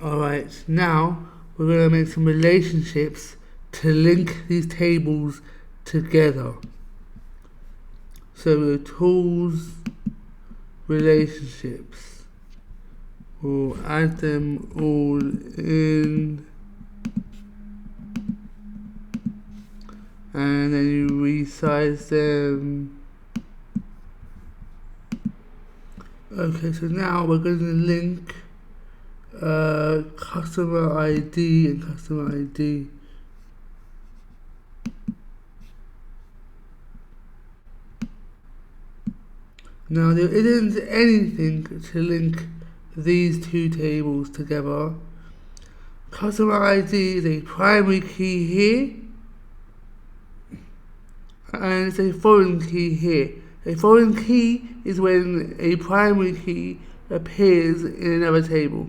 Alright, now we're going to make some relationships to link these tables together. So the tools, relationships, we'll add them all in, and then you resize them. Okay, so now we're going to link customer ID and customer ID. Now there isn't anything to link these two tables together. Customer ID is a primary key here, and it's a foreign key here. A foreign key is when a primary key appears in another table.